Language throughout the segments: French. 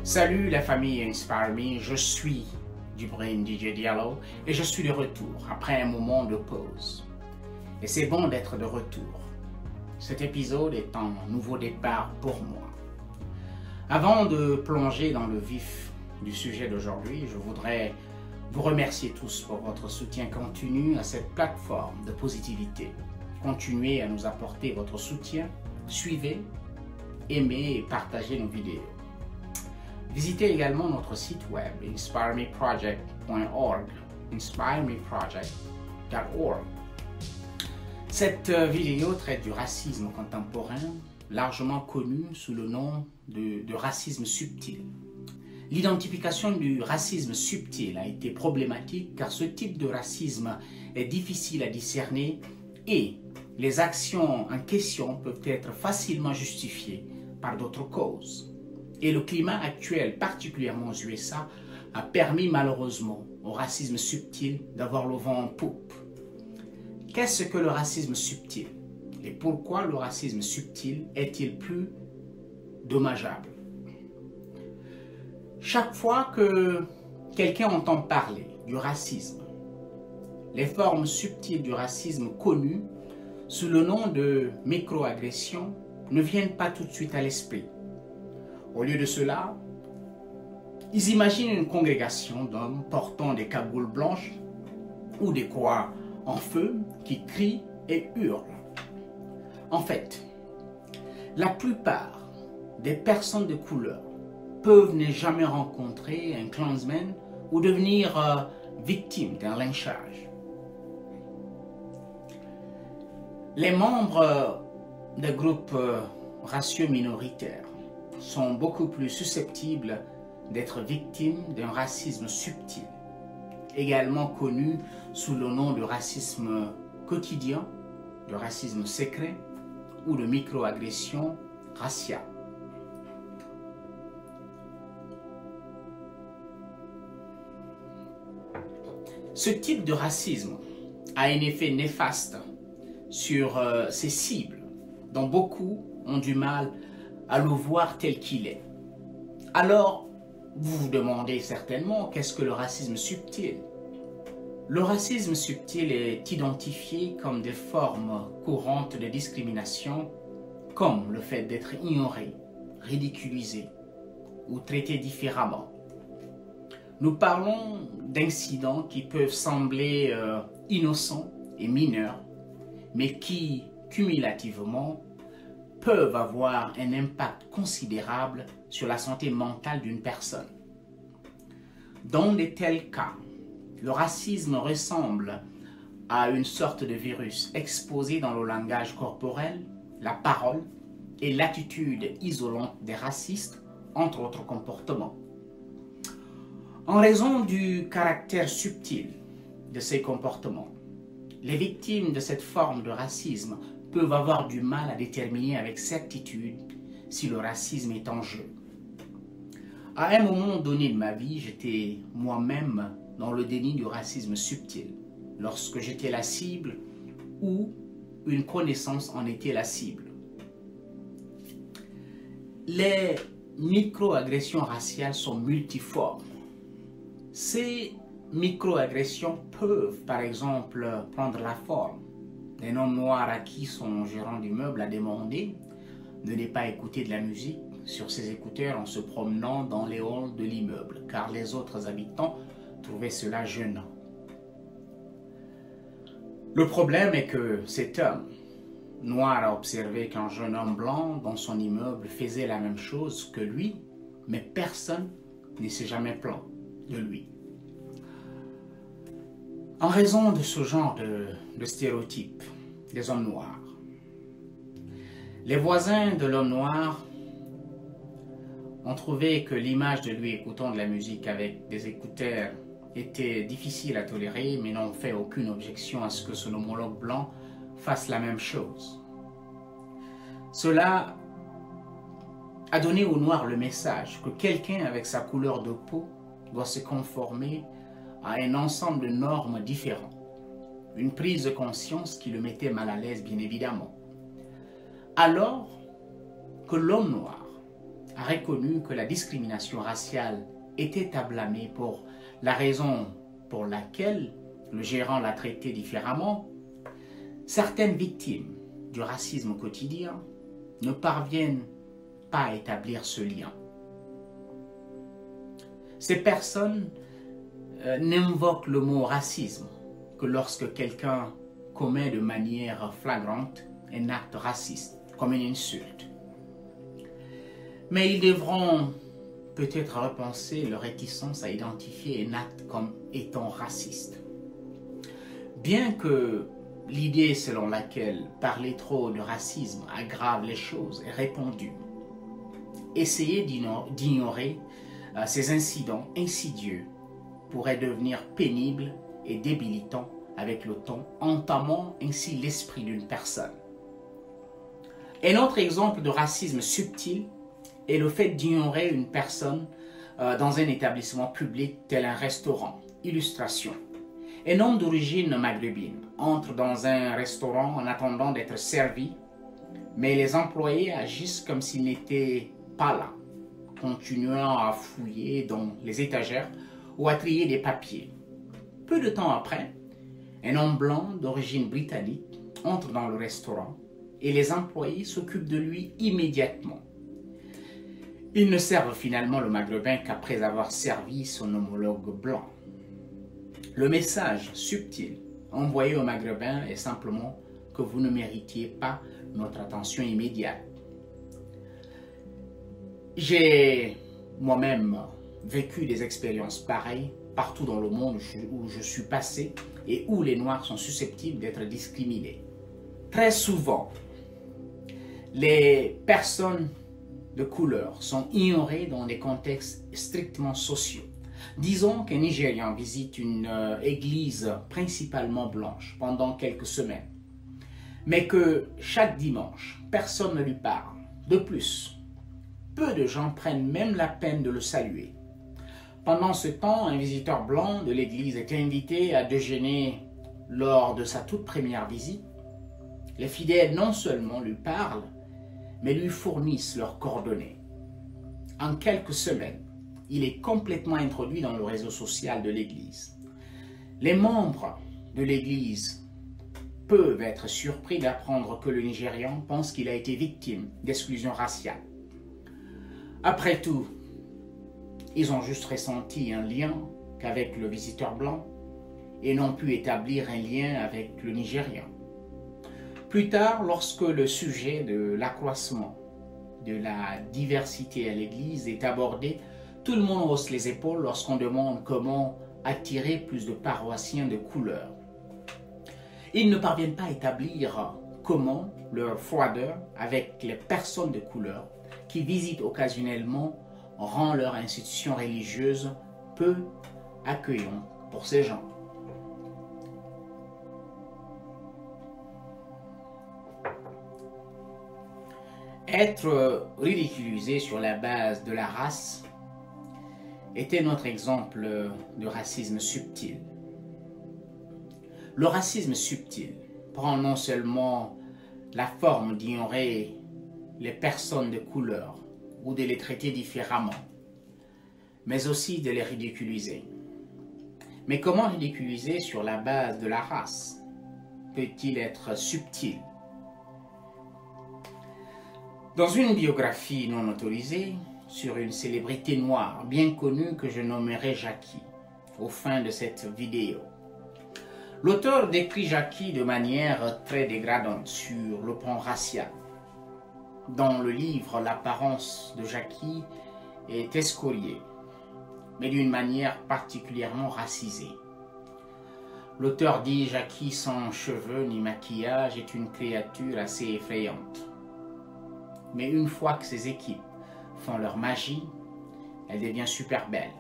Salut la famille Inspire Me, je suis Djibril DJ Diallo et je suis de retour après un moment de pause. Et c'est bon d'être de retour. Cet épisode est un nouveau départ pour moi. Avant de plonger dans le vif du sujet d'aujourd'hui, je voudrais vous remercier tous pour votre soutien continu à cette plateforme de positivité. Continuez à nous apporter votre soutien, suivez, aimez et partagez nos vidéos. Visitez également notre site web inspiremeproject.org, inspiremeproject.org. Cette vidéo traite du racisme contemporain, largement connu sous le nom de racisme subtil. L'identification du racisme subtil a été problématique car ce type de racisme est difficile à discerner et les actions en question peuvent être facilement justifiées par d'autres causes. Et le climat actuel, particulièrement aux USA, a permis malheureusement au racisme subtil d'avoir le vent en poupe. Qu'est-ce que le racisme subtil? Et pourquoi le racisme subtil est-il plus dommageable? Chaque fois que quelqu'un entend parler du racisme, les formes subtiles du racisme connues sous le nom de microagressions ne viennent pas tout de suite à l'esprit. Au lieu de cela, ils imaginent une congrégation d'hommes portant des cagoules blanches ou des croix en feu qui crient et hurlent. En fait, la plupart des personnes de couleur peuvent ne jamais rencontrer un Klansman ou devenir victimes d'un lynchage. Les membres des groupes raciaux minoritaires sont beaucoup plus susceptibles d'être victimes d'un racisme subtil, également connu sous le nom de racisme quotidien, de racisme secret ou de microagression raciale. Ce type de racisme a un effet néfaste sur ses cibles, dont beaucoup ont du mal à le voir tel qu'il est. Alors, vous vous demandez certainement qu'est-ce que le racisme subtil? Le racisme subtil est identifié comme des formes courantes de discrimination, comme le fait d'être ignoré, ridiculisé ou traité différemment. Nous parlons d'incidents qui peuvent sembler innocents et mineurs, mais qui, cumulativement, peuvent avoir un impact considérable sur la santé mentale d'une personne. Dans de tels cas, le racisme ressemble à une sorte de virus exposé dans le langage corporel, la parole et l'attitude isolante des racistes, entre autres comportements. En raison du caractère subtil de ces comportements, les victimes de cette forme de racisme peuvent avoir du mal à déterminer avec certitude si le racisme est en jeu. À un moment donné de ma vie, j'étais moi-même dans le déni du racisme subtil, lorsque j'étais la cible ou une connaissance en était la cible. Les microagressions raciales sont multiformes. Ces microagressions peuvent, par exemple, prendre la forme d'un homme noir à qui son gérant d'immeuble a demandé de ne pas écouter de la musique sur ses écouteurs en se promenant dans les halls de l'immeuble, car les autres habitants trouvaient cela gênant. Le problème est que cet homme noir a observé qu'un jeune homme blanc dans son immeuble faisait la même chose que lui, mais personne ne s'est jamais plaint de lui. En raison de ce genre de stéréotypes des hommes noirs, les voisins de l'homme noir ont trouvé que l'image de lui écoutant de la musique avec des écouteurs était difficile à tolérer, mais n'ont fait aucune objection à ce que son homologue blanc fasse la même chose. Cela a donné aux Noirs le message que quelqu'un avec sa couleur de peau doit se conformer à un ensemble de normes différents. Une prise de conscience qui le mettait mal à l'aise, bien évidemment. Alors que l'homme noir a reconnu que la discrimination raciale était à blâmer pour la raison pour laquelle le gérant l'a traité différemment, certaines victimes du racisme quotidien ne parviennent pas à établir ce lien. Ces personnes n'invoquent le mot racisme que lorsque quelqu'un commet de manière flagrante un acte raciste, comme une insulte. Mais ils devront peut-être repenser leur réticence à identifier un acte comme étant raciste. Bien que l'idée selon laquelle parler trop de racisme aggrave les choses est répandue, essayer d'ignorer ces incidents insidieux pourrait devenir pénible et débilitant avec le temps, entamant ainsi l'esprit d'une personne. Un autre exemple de racisme subtil est le fait d'ignorer une personne dans un établissement public tel un restaurant. Illustration. Un homme d'origine maghrébine entre dans un restaurant en attendant d'être servi, mais les employés agissent comme s'il n'était pas là, continuant à fouiller dans les étagères ou à trier des papiers. Peu de temps après, un homme blanc d'origine britannique entre dans le restaurant et les employés s'occupent de lui immédiatement. Ils ne servent finalement le maghrébin qu'après avoir servi son homologue blanc. Le message subtil envoyé au maghrébin est simplement que vous ne méritiez pas notre attention immédiate. J'ai moi-même vécu des expériences pareilles partout dans le monde où je suis passé et où les Noirs sont susceptibles d'être discriminés. Très souvent, les personnes de couleur sont ignorées dans des contextes strictement sociaux. Disons qu'un Nigérian visite une église principalement blanche pendant quelques semaines, mais que chaque dimanche, personne ne lui parle. De plus, peu de gens prennent même la peine de le saluer. Pendant ce temps, un visiteur blanc de l'église est invité à déjeuner lors de sa toute première visite. Les fidèles non seulement lui parlent, mais lui fournissent leurs coordonnées. En quelques semaines, il est complètement introduit dans le réseau social de l'église. Les membres de l'église peuvent être surpris d'apprendre que le Nigérian pense qu'il a été victime d'exclusion raciale. Après tout, ils ont juste ressenti un lien qu'avec le visiteur blanc et n'ont pu établir un lien avec le Nigérian. Plus tard, lorsque le sujet de l'accroissement de la diversité à l'église est abordé, tout le monde hausse les épaules lorsqu'on demande comment attirer plus de paroissiens de couleur. Ils ne parviennent pas à établir comment leur froideur avec les personnes de couleur qui visitent occasionnellement rend leur institution religieuse peu accueillante pour ces gens. Être ridiculisé sur la base de la race était notre exemple de racisme subtil. Le racisme subtil prend non seulement la forme d'ignorer les personnes de couleur ou de les traiter différemment, mais aussi de les ridiculiser. Mais comment ridiculiser sur la base de la race peut-il être subtil? Dans une biographie non autorisée sur une célébrité noire bien connue que je nommerai Jackie, au fin de cette vidéo, l'auteur décrit Jackie de manière très dégradante sur le plan racial. Dans le livre, l'apparence de Jackie est escoriée, mais d'une manière particulièrement racisée. L'auteur dit Jackie sans cheveux ni maquillage est une créature assez effrayante. Mais une fois que ses équipes font leur magie, elle devient super belle.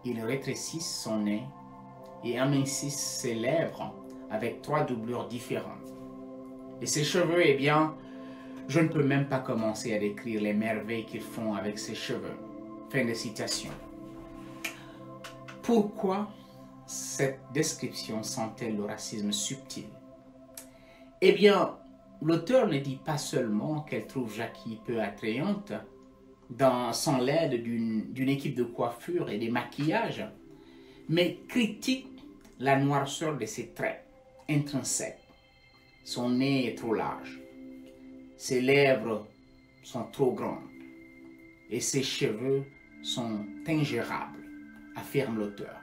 Ils rétrécissent son nez et amincissent ses lèvres avec 3 doublures différentes. Et ses cheveux, eh bien, je ne peux même pas commencer à décrire les merveilles qu'ils font avec ses cheveux. Fin de citation. Pourquoi cette description sent-elle le racisme subtil? Eh bien, l'auteur ne dit pas seulement qu'elle trouve Jackie peu attrayante, sans l'aide d'une équipe de coiffure et de maquillage, mais critique la noirceur de ses traits intrinsèques. Son nez est trop large, ses lèvres sont trop grandes et ses cheveux sont ingérables, affirme l'auteur.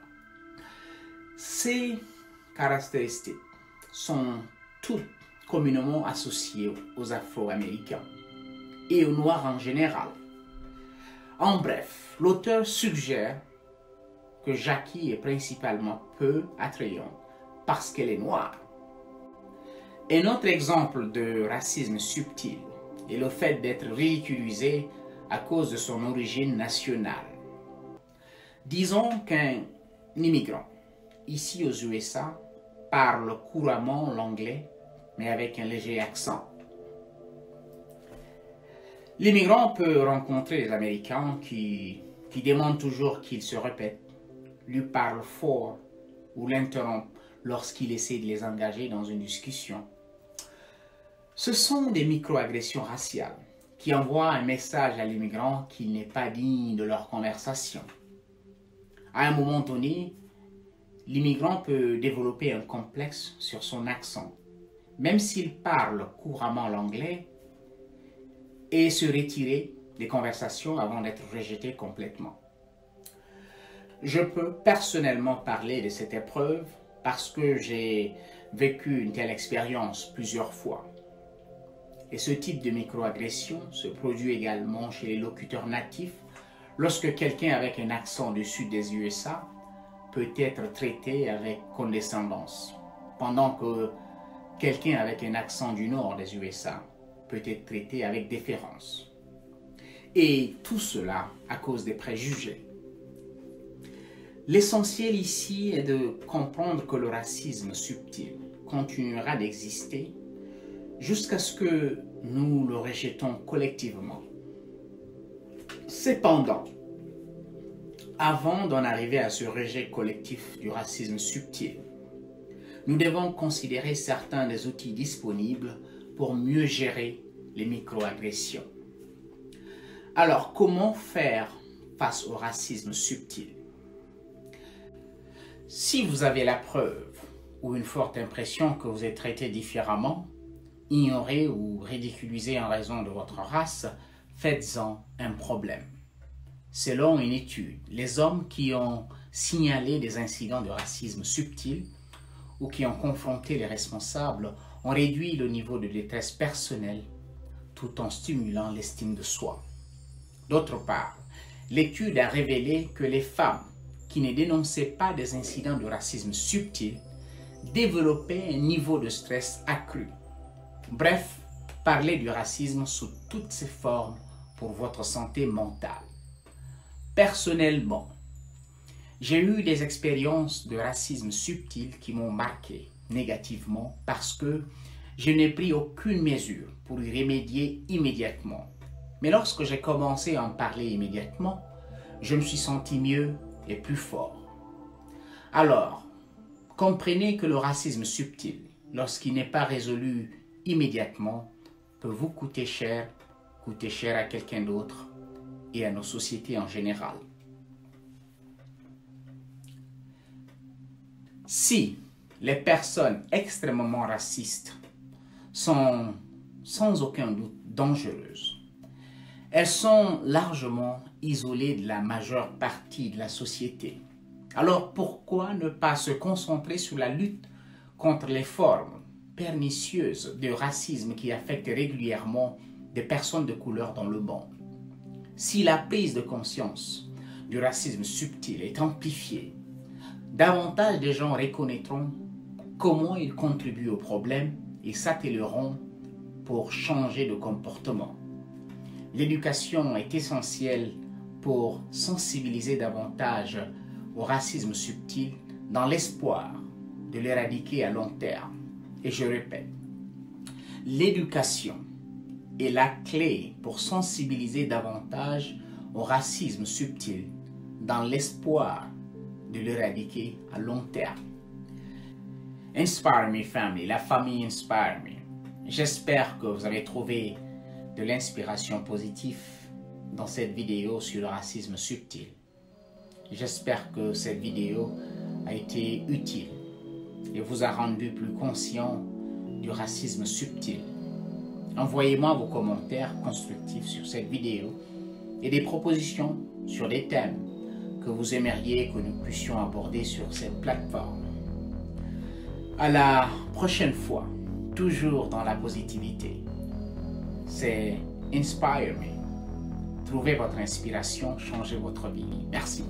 Ces caractéristiques sont toutes communément associées aux Afro-Américains et aux Noirs en général. En bref, l'auteur suggère que Jackie est principalement peu attrayante parce qu'elle est noire. Un autre exemple de racisme subtil est le fait d'être ridiculisé à cause de son origine nationale. Disons qu'un immigrant, ici aux USA, parle couramment l'anglais, mais avec un léger accent. L'immigrant peut rencontrer les Américains qui demandent toujours qu'il se répète, lui parlent fort ou l'interrompent lorsqu'il essaie de les engager dans une discussion. Ce sont des microagressions raciales qui envoient un message à l'immigrant qu'il n'est pas digne de leur conversation. À un moment donné, l'immigrant peut développer un complexe sur son accent, même s'il parle couramment l'anglais, et se retirer des conversations avant d'être rejeté complètement. Je peux personnellement parler de cette épreuve parce que j'ai vécu une telle expérience plusieurs fois. Et ce type de microagression se produit également chez les locuteurs natifs lorsque quelqu'un avec un accent du sud des USA peut être traité avec condescendance, pendant que quelqu'un avec un accent du nord des USA peut être traité avec déférence. Et tout cela à cause des préjugés. L'essentiel ici est de comprendre que le racisme subtil continuera d'exister jusqu'à ce que nous le rejetons collectivement. Cependant, avant d'en arriver à ce rejet collectif du racisme subtil, nous devons considérer certains des outils disponibles pour mieux gérer les microagressions. Alors, comment faire face au racisme subtil? Si vous avez la preuve ou une forte impression que vous êtes traité différemment, ignoré ou ridiculisé en raison de votre race, faites-en un problème. Selon une étude, les hommes qui ont signalé des incidents de racisme subtil ou qui ont confronté les responsables ont réduit le niveau de détresse personnelle tout en stimulant l'estime de soi. D'autre part, l'étude a révélé que les femmes qui ne dénonçaient pas des incidents de racisme subtil développaient un niveau de stress accru. Bref, parlez du racisme sous toutes ses formes pour votre santé mentale. Personnellement, j'ai eu des expériences de racisme subtil qui m'ont marqué négativement parce que je n'ai pris aucune mesure pour y remédier immédiatement. Mais lorsque j'ai commencé à en parler immédiatement, je me suis senti mieux et plus fort. Alors, comprenez que le racisme subtil, lorsqu'il n'est pas résolu immédiatement, peut vous coûter cher à quelqu'un d'autre et à nos sociétés en général. Si les personnes extrêmement racistes sont sans aucun doute dangereuses, elles sont largement isolées de la majeure partie de la société. Alors pourquoi ne pas se concentrer sur la lutte contre les formes pernicieuses de racisme qui affectent régulièrement des personnes de couleur dans le monde? Si la prise de conscience du racisme subtil est amplifiée, davantage de gens reconnaîtront comment ils contribuent au problème et s'attelleront pour changer de comportement. L'éducation est essentielle pour sensibiliser davantage au racisme subtil dans l'espoir de l'éradiquer à long terme. Et je répète, l'éducation est la clé pour sensibiliser davantage au racisme subtil dans l'espoir de l'éradiquer à long terme. Inspire Me Family, la famille Inspire Me. J'espère que vous avez trouvé de l'inspiration positive dans cette vidéo sur le racisme subtil. J'espère que cette vidéo a été utile et vous a rendu plus conscient du racisme subtil. Envoyez-moi vos commentaires constructifs sur cette vidéo et des propositions sur des thèmes que vous aimeriez que nous puissions aborder sur cette plateforme. À la prochaine fois, toujours dans la positivité. C'est Inspire Me. Trouvez votre inspiration, changez votre vie. Merci.